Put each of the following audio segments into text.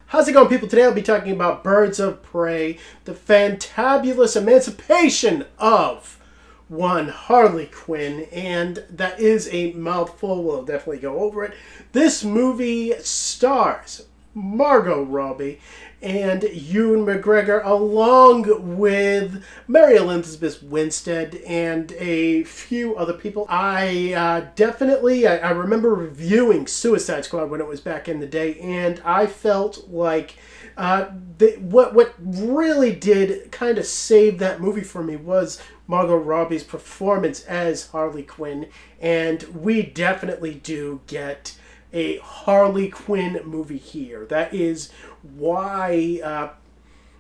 How's it going, people? Today I'll be talking about Birds of Prey, the fantabulous emancipation of one Harley Quinn, and that is a mouthful. We'll definitely go over it. This movie stars Margot Robbie and Ewan McGregor, along with Mary Elizabeth Winstead and a few other people. I remember reviewing Suicide Squad when it was back in the day, and I felt like what really did kind of save that movie for me was Margot Robbie's performance as Harley Quinn, and we definitely do get a Harley Quinn movie here. That is why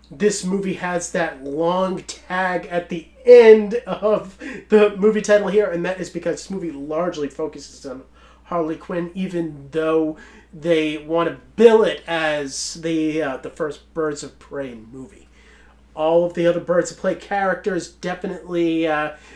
this movie has that long tag at the end of the movie title here, and that is because this movie largely focuses on Harley Quinn, even though they want to bill it as the first Birds of Prey movie. All of the other Birds of Prey characters definitely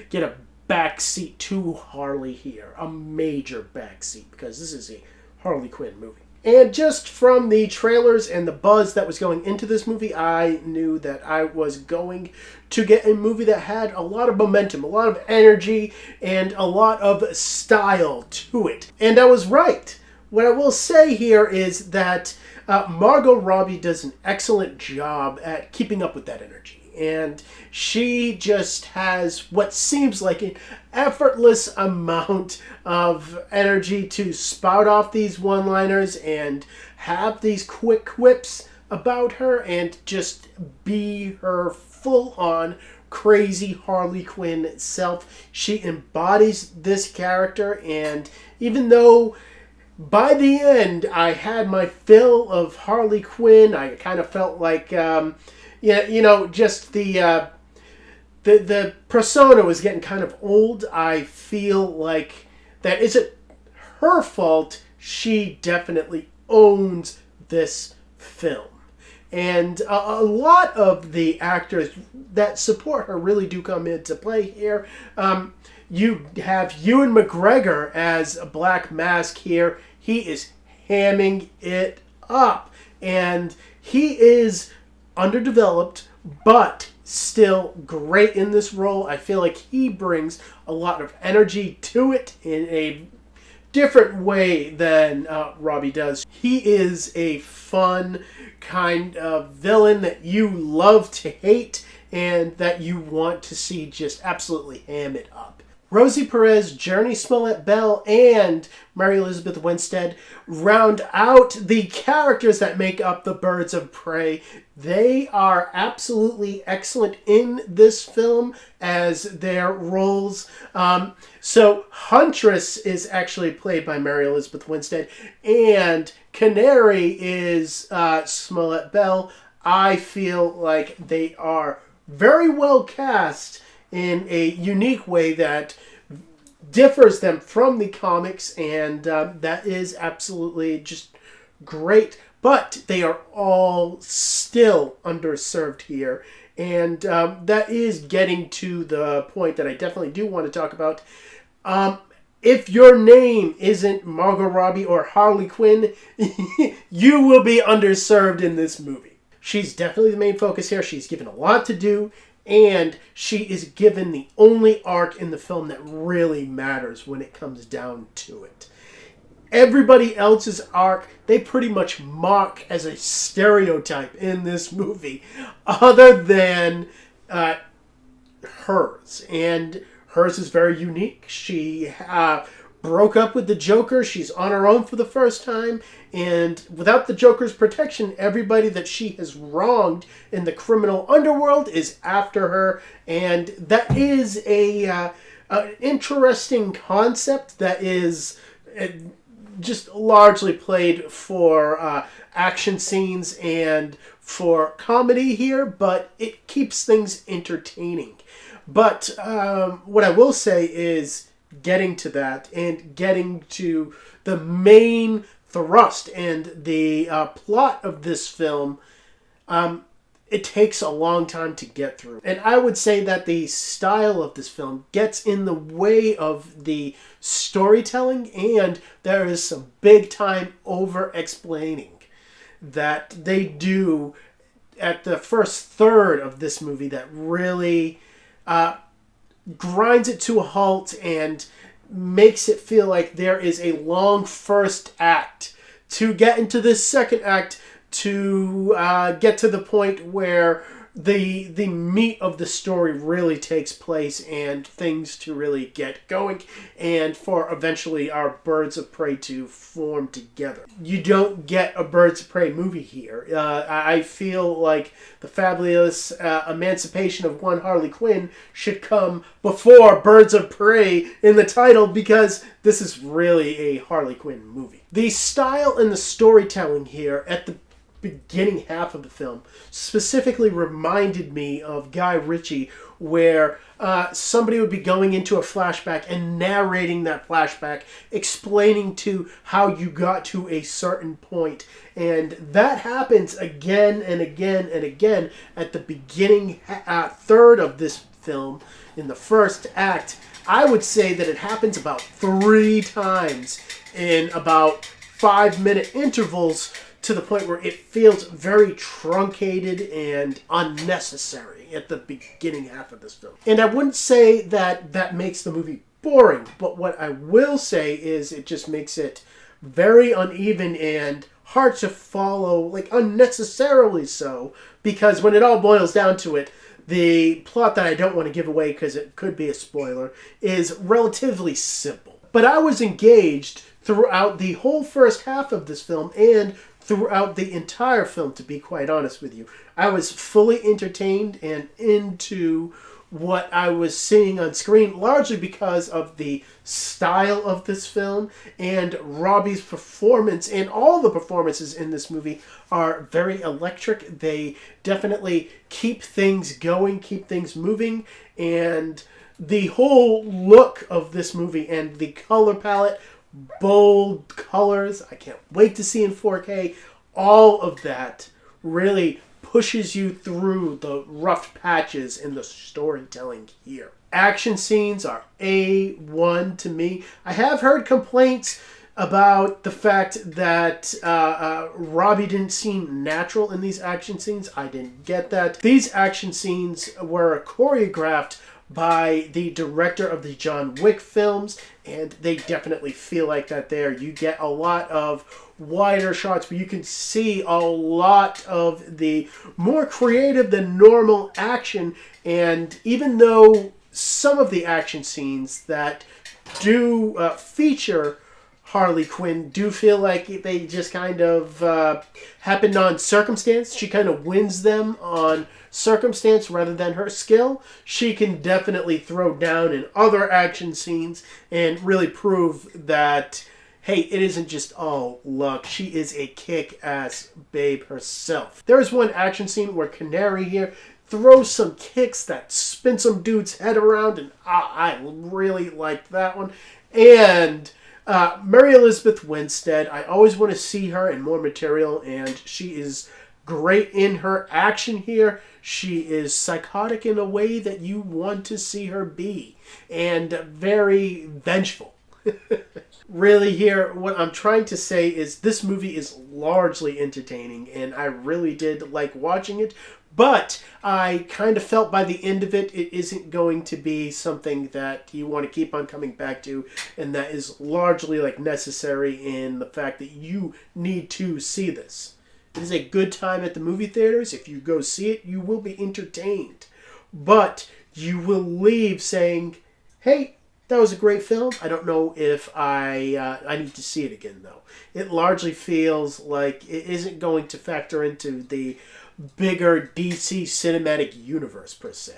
get a backseat to Harley here, a major backseat, because this is a Harley Quinn movie. And just from the trailers and the buzz that was going into this movie, I knew that I was going to get a movie that had a lot of momentum, a lot of energy, and a lot of style to it. And I was right. What I will say here is that Margot Robbie does an excellent job at keeping up with that energy. And she just has what seems like an effortless amount of energy to spout off these one-liners and have these quick quips about her and just be her full-on crazy Harley Quinn self. She embodies this character, and even though by the end I had my fill of Harley Quinn, I kind of felt like just the persona was getting kind of old. I feel like that isn't her fault. She definitely owns this film. And a lot of the actors that support her really do come into play here. You have Ewan McGregor as a Black Mask here. He is hamming it up. And he is underdeveloped, but still great in this role. I feel like he brings a lot of energy to it in a different way than Robbie does. He is a fun kind of villain that you love to hate and that you want to see just absolutely ham it up. Rosie Perez, Journey Smollett-Bell, and Mary Elizabeth Winstead round out the characters that make up the Birds of Prey. They are absolutely excellent in this film as their roles. So Huntress is actually played by Mary Elizabeth Winstead, and Canary is Smollett-Bell. I feel like they are very well cast in a unique way that differs them from the comics, and that is absolutely just great. But they are all still underserved here, and that is getting to the point that I definitely do want to talk about. If your name isn't Margot Robbie or Harley Quinn, you will be underserved in this movie. She's definitely the main focus here. She's given a lot to do, and she is given the only arc in the film that really matters when it comes down to it. Everybody else's arc, they pretty much mock as a stereotype in this movie, other than hers. And hers is very unique. She broke up with the Joker. She's on her own for the first time. And without the Joker's protection, everybody that she has wronged in the criminal underworld is after her. And that is an interesting concept that is just largely played for action scenes and for comedy here, but it keeps things entertaining. But what I will say is getting to that and getting to the main thrust and the plot of this film, it takes a long time to get through. And I would say that the style of this film gets in the way of the storytelling, and there is some big time over explaining that they do at the first third of this movie that really grinds it to a halt and makes it feel like there is a long first act to get into this second act to get to the point where the meat of the story really takes place and things to really get going and for eventually our birds of prey to form together. You don't get a birds of prey movie here. I feel like the fabulous emancipation of one Harley Quinn should come before Birds of Prey in the title, because this is really a Harley Quinn movie. The style and the storytelling here at the beginning half of the film specifically reminded me of Guy Ritchie, where somebody would be going into a flashback and narrating that flashback, explaining to how you got to a certain point. And that happens again and again and again at the beginning third of this film. In the first act, I would say that it happens about 3 times in about 5-minute intervals, to the point where it feels very truncated and unnecessary at the beginning half of this film. And I wouldn't say that that makes the movie boring, but what I will say is it just makes it very uneven and hard to follow, like unnecessarily so, because when it all boils down to it, the plot that I don't want to give away because it could be a spoiler is relatively simple. But I was engaged throughout the whole first half of this film and throughout the entire film, to be quite honest with you. I was fully entertained and into what I was seeing on screen, largely because of the style of this film, and Robbie's performance, and all the performances in this movie are very electric. They definitely keep things going, keep things moving, and the whole look of this movie and the color palette, bold colors, I can't wait to see in 4K. All of that really pushes you through the rough patches in the storytelling here. Action scenes are A1 to me. I have heard complaints about the fact that Robbie didn't seem natural in these action scenes. I didn't get that. These action scenes were choreographed by the director of the John Wick films, and they definitely feel like that there. You get a lot of wider shots where you can see a lot of the more creative than normal action, and even though some of the action scenes that do feature Harley Quinn do feel like they just kind of happened on circumstance, she kind of wins them on circumstance rather than her skill, she can definitely throw down in other action scenes and really prove that, hey, it isn't just all luck. She is a kick-ass babe herself. There is one action scene where Canary here throws some kicks that spin some dude's head around, and I really liked that one. And Mary Elizabeth Winstead, I always want to see her in more material, and she is great in her action here. She is psychotic in a way that you want to see her be, and very vengeful. Really here, what I'm trying to say is this movie is largely entertaining, and I really did like watching it, but I kind of felt by the end of it, it isn't going to be something that you want to keep on coming back to, and that is largely like necessary in the fact that you need to see this. It is a good time at the movie theaters. If you go see it, you will be entertained. But you will leave saying, hey, that was a great film. I don't know if I need to see it again, though. It largely feels like it isn't going to factor into the bigger DC cinematic universe, per se.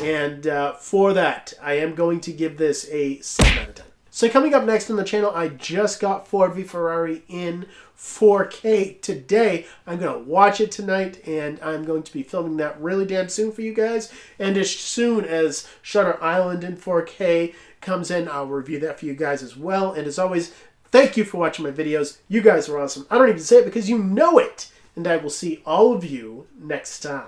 And for that, I am going to give this a 7 out of 10. So coming up next on the channel, I just got Ford v Ferrari in 4K today. I'm going to watch it tonight, and I'm going to be filming that really damn soon for you guys. And as soon as Shutter Island in 4K comes in, I'll review that for you guys as well. And as always, thank you for watching my videos. You guys are awesome. I don't even say it because you know it. And I will see all of you next time.